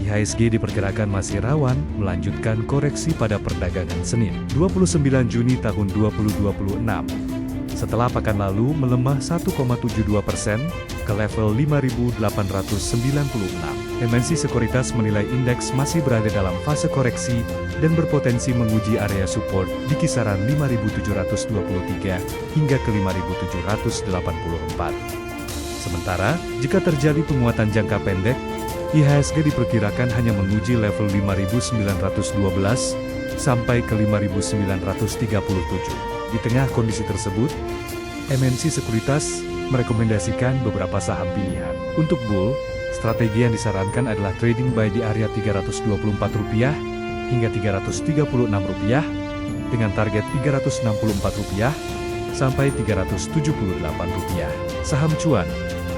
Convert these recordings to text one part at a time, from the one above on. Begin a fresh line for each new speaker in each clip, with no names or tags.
IHSG diperkirakan masih rawan melanjutkan koreksi pada perdagangan Senin, 29 Juni tahun 2026. Setelah pekan lalu melemah 1,72% ke level 5.896. MNC Sekuritas menilai indeks masih berada dalam fase koreksi dan berpotensi menguji area support di kisaran 5.723 hingga ke 5.784. Sementara, jika terjadi penguatan jangka pendek, IHSG diperkirakan hanya menguji level 5.912 sampai ke 5.937. Di tengah kondisi tersebut, MNC Sekuritas merekomendasikan beberapa saham pilihan. Untuk bull, strategi yang disarankan adalah trading buy di area Rp324 hingga Rp336 dengan target Rp364 sampai Rp378. Saham cuan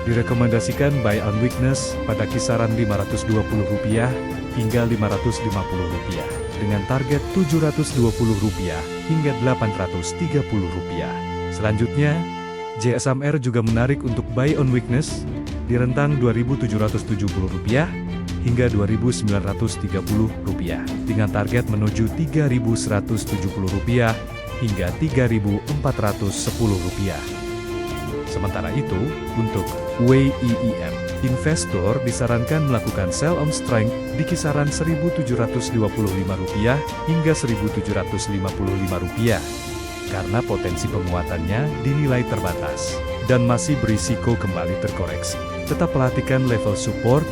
direkomendasikan buy on weakness pada kisaran Rp520 hingga Rp550 dengan target Rp720 hingga Rp830. Selanjutnya, JSMR juga menarik untuk buy on weakness di rentang Rp2.770 hingga Rp2.930 dengan target menuju Rp3.170 hingga Rp3.410. Sementara itu, untuk WIIM, investor disarankan melakukan sell on strength di kisaran Rp1.725 hingga Rp1.755 karena potensi penguatannya dinilai terbatas dan masih berisiko kembali terkoreksi. Tetap perhatikan level support,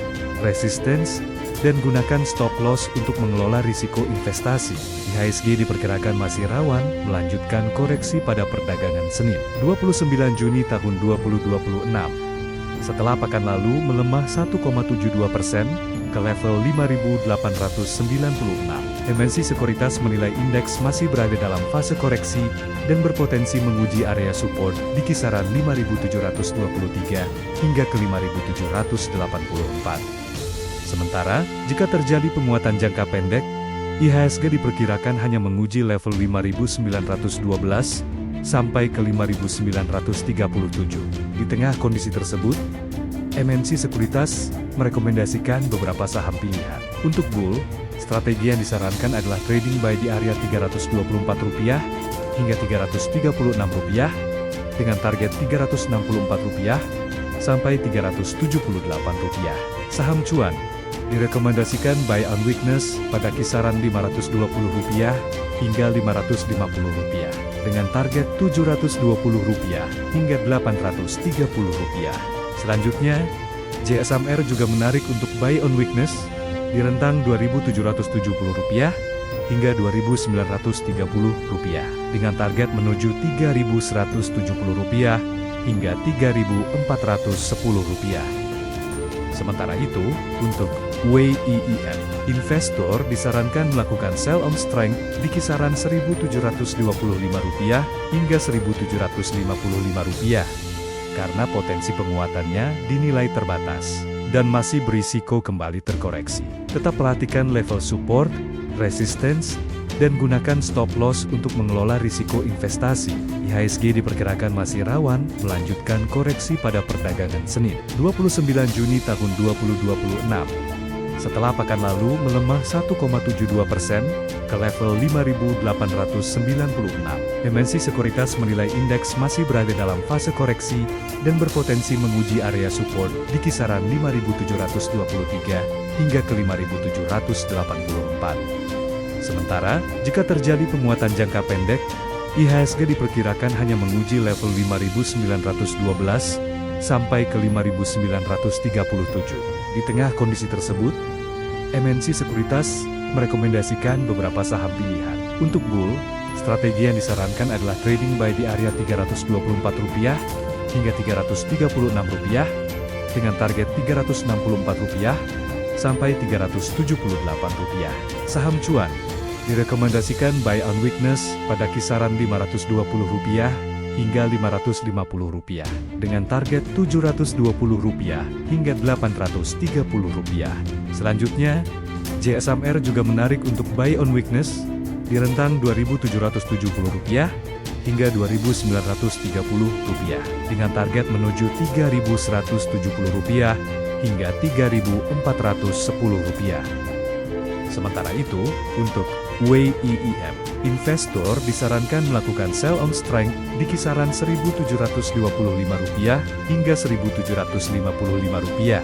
resistance, dan gunakan stop loss untuk mengelola risiko investasi. IHSG diperkirakan masih rawan melanjutkan koreksi pada perdagangan Senin, 29 Juni tahun 2026. Setelah pekan lalu melemah 1,72% ke level 5.896. MNC Sekuritas menilai indeks masih berada dalam fase koreksi dan berpotensi menguji area support di kisaran 5.723 hingga ke 5.784. Sementara, jika terjadi penguatan jangka pendek, IHSG diperkirakan hanya menguji level 5.912 sampai ke 5.937. Di tengah kondisi tersebut, MNC Sekuritas merekomendasikan beberapa saham pilihan. Untuk bull, strategi yang disarankan adalah trading buy di area Rp324 hingga Rp336 dengan target Rp364 sampai Rp378. Saham cuan direkomendasikan buy on weakness pada kisaran Rp520 hingga Rp550 dengan target Rp720 hingga Rp830. Selanjutnya, JSMR juga menarik untuk buy on weakness di rentang Rp2.770 hingga Rp2.930 dengan target menuju Rp3.170 hingga Rp3.410. Sementara itu, untuk WIIM, investor disarankan melakukan sell on strength di kisaran Rp1.725 hingga Rp1.755 karena potensi penguatannya dinilai terbatas dan masih berisiko kembali terkoreksi. Tetap perhatikan level support, resistance, dan gunakan stop loss untuk mengelola risiko investasi. IHSG diperkirakan masih rawan melanjutkan koreksi pada perdagangan Senin, 29 Juni tahun 2026. Setelah pekan lalu melemah 1,72% ke level 5.896. MNC Sekuritas menilai indeks masih berada dalam fase koreksi dan berpotensi menguji area support di kisaran 5.723 hingga ke 5.784. Sementara, jika terjadi penguatan jangka pendek, IHSG diperkirakan hanya menguji level 5.912 sampai ke 5.937. Di tengah kondisi tersebut, MNC Sekuritas merekomendasikan beberapa saham pilihan. Untuk bull, strategi yang disarankan adalah trading buy di area Rp324 hingga Rp336 dengan target Rp364 sampai Rp378. Saham cuan direkomendasikan buy on weakness pada kisaran Rp520 hingga Rp550 dengan target Rp720 hingga Rp830. Selanjutnya, JSMR juga menarik untuk buy on weakness di rentang Rp2.770 hingga Rp2.930 dengan target menuju Rp3.170 hingga Rp3.410. Sementara itu, untuk WIIM, investor disarankan melakukan sell on strength di kisaran Rp1.725 hingga Rp1.755,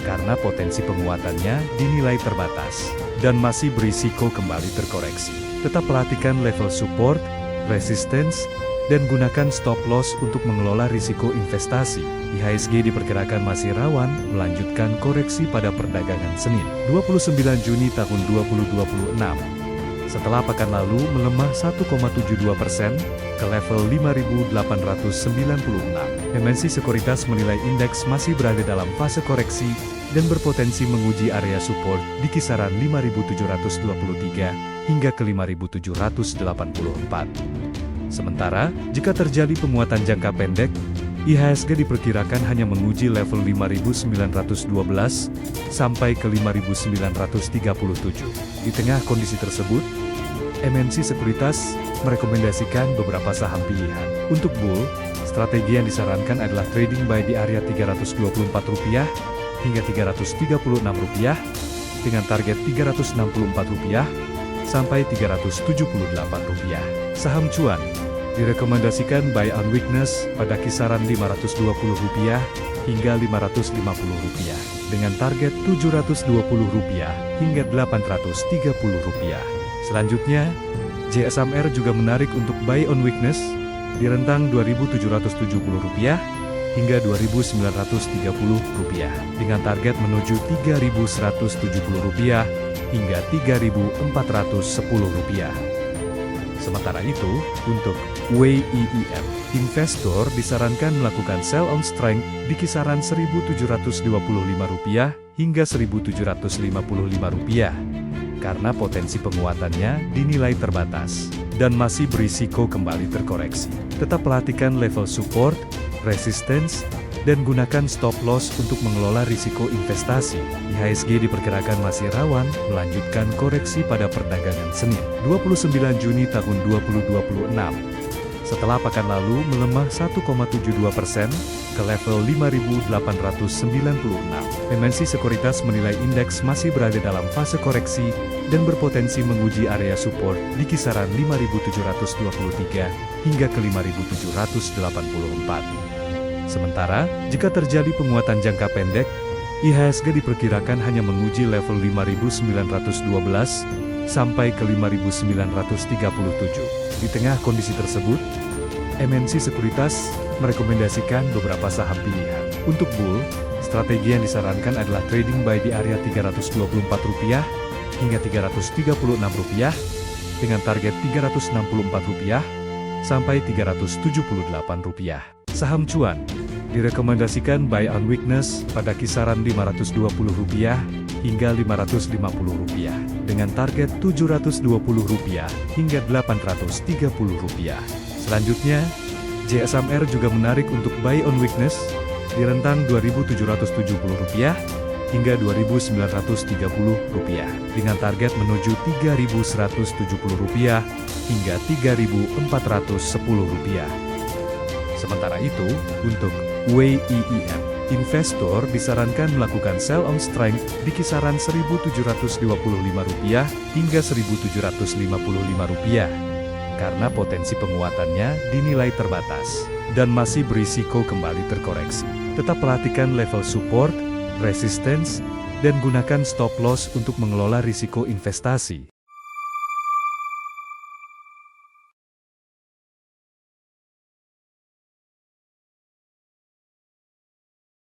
karena potensi penguatannya dinilai terbatas dan masih berisiko kembali terkoreksi. Tetap perhatikan level support, resistance, dan gunakan stop loss untuk mengelola risiko investasi. IHSG diperkirakan masih rawan melanjutkan koreksi pada perdagangan Senin, 29 Juni tahun 2026. Setelah pekan lalu melemah 1,72% ke level 5.896. MNC Sekuritas menilai indeks masih berada dalam fase koreksi dan berpotensi menguji area support di kisaran 5.723 hingga ke 5.784. Sementara, jika terjadi penguatan jangka pendek, IHSG diperkirakan hanya menguji level 5.912 sampai ke 5.937. Di tengah kondisi tersebut, MNC Sekuritas merekomendasikan beberapa saham pilihan. Untuk bull, strategi yang disarankan adalah trading buy di area Rp324 hingga Rp336 dengan target Rp364 sampai Rp378. Saham cuan direkomendasikan buy on weakness pada kisaran Rp520 hingga Rp550 dengan target Rp720 hingga Rp830. Selanjutnya, JSMR juga menarik untuk buy on weakness di rentang Rp2.770 hingga Rp2.930 dengan target menuju Rp3.170 hingga Rp3.410. Sementara itu, untuk WIIM, investor disarankan melakukan sell on strength di kisaran Rp1.725 hingga Rp1.755, karena potensi penguatannya dinilai terbatas dan masih berisiko kembali terkoreksi. Tetap perhatikan level support, resistance, dan gunakan stop loss untuk mengelola risiko investasi. IHSG diperkirakan masih rawan melanjutkan koreksi pada perdagangan Senin, 29 Juni tahun 2026. Setelah pekan lalu melemah 1,72% ke level 5.896. MNC Sekuritas menilai indeks masih berada dalam fase koreksi dan berpotensi menguji area support di kisaran 5.723 hingga ke 5.784. Sementara, jika terjadi penguatan jangka pendek, IHSG diperkirakan hanya menguji level 5.912 sampai ke 5.937. Di tengah kondisi tersebut, MNC Sekuritas merekomendasikan beberapa saham pilihan. Untuk bull, strategi yang disarankan adalah trading buy di area Rp324 hingga Rp336 dengan target Rp364 sampai Rp378. Saham cuan direkomendasikan buy on weakness pada kisaran Rp520 hingga Rp550 dengan target Rp720 hingga Rp830. Selanjutnya, JSMR juga menarik untuk buy on weakness di rentang Rp2.770 hingga Rp2.930 dengan target menuju Rp3.170 hingga Rp3.410. Sementara itu, untuk WIIM, investor disarankan melakukan sell on strength di kisaran Rp1.725 hingga Rp1.755, karena potensi penguatannya dinilai terbatas dan masih berisiko kembali terkoreksi. Tetap perhatikan level support, resistance, dan gunakan stop loss untuk mengelola risiko investasi.